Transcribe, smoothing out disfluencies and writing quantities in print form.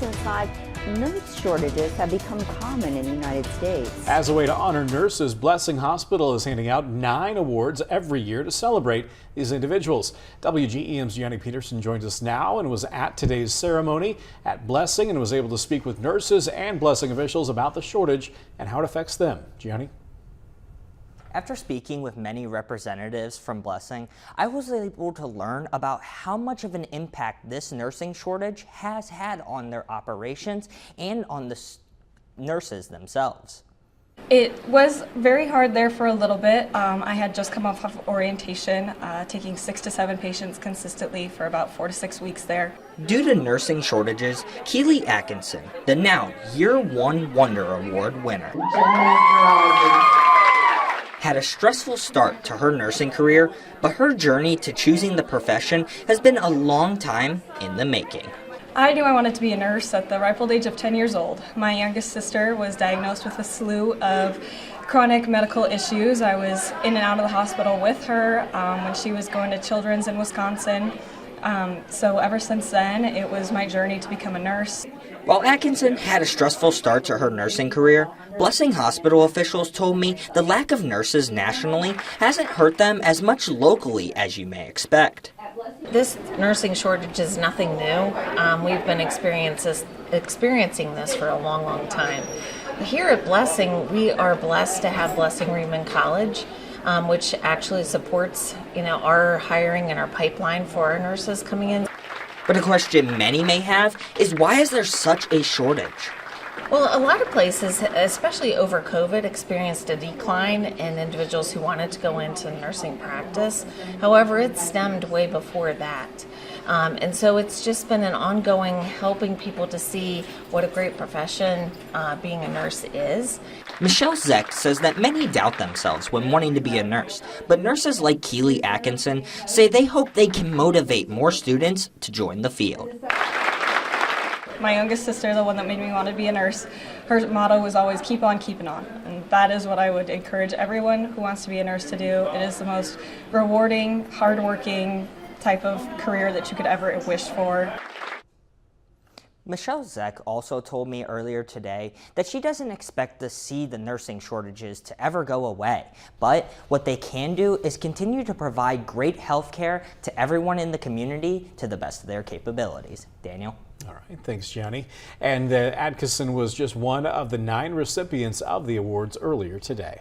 2005, nurse shortages have become common in the United States. As a way to honor nurses, Blessing Hospital is handing out 9 awards every year to celebrate these individuals. WGEM's Gianni Peterson joins us now and was at today's ceremony at Blessing and was able to speak with nurses and Blessing officials about the shortage and how it affects them. Gianni? After speaking with many representatives from Blessing, I was able to learn about how much of an impact this nursing shortage has had on their operations and on the nurses themselves. It was very hard there for a little bit. I had just come off of orientation, taking 6 to 7 patients consistently for about 4 to 6 weeks there. Due to nursing shortages, Keely Atkinson, the now Year 1 Wonder Award winner, had a stressful start to her nursing career, but her journey to choosing the profession has been a long time in the making. I knew I wanted to be a nurse at the ripe old age of 10 years old. My youngest sister was diagnosed with a slew of chronic medical issues. I was in and out of the hospital with her when she was going to Children's in Wisconsin. So ever since then, it was my journey to become a nurse. While Atkinson had a stressful start to her nursing career, Blessing Hospital officials told me the lack of nurses nationally hasn't hurt them as much locally as you may expect. This nursing shortage is nothing new. We've been experiencing this for a long, long time. Here at Blessing, we are blessed to have Blessing Riemann College, which actually supports, our hiring and our pipeline for our nurses coming in. But a question many may have is, why is there such a shortage? Well, a lot of places, especially over COVID, experienced a decline in individuals who wanted to go into nursing practice. However, it stemmed way before that. And so it's just been an ongoing helping people to see what a great profession being a nurse is. Michelle Zeck says that many doubt themselves when wanting to be a nurse, but nurses like Keely Atkinson say they hope they can motivate more students to join the field. My youngest sister, the one that made me want to be a nurse, her motto was always keep on keeping on. And that is what I would encourage everyone who wants to be a nurse to do. It is the most rewarding, hardworking type of career that you could ever wish for. Michelle Zeck also told me earlier today that she doesn't expect to see the nursing shortages to ever go away, but what they can do is continue to provide great health care to everyone in the community to the best of their capabilities. Daniel? All right, thanks, Gianni. And Atkinson was just one of the 9 recipients of the awards earlier today.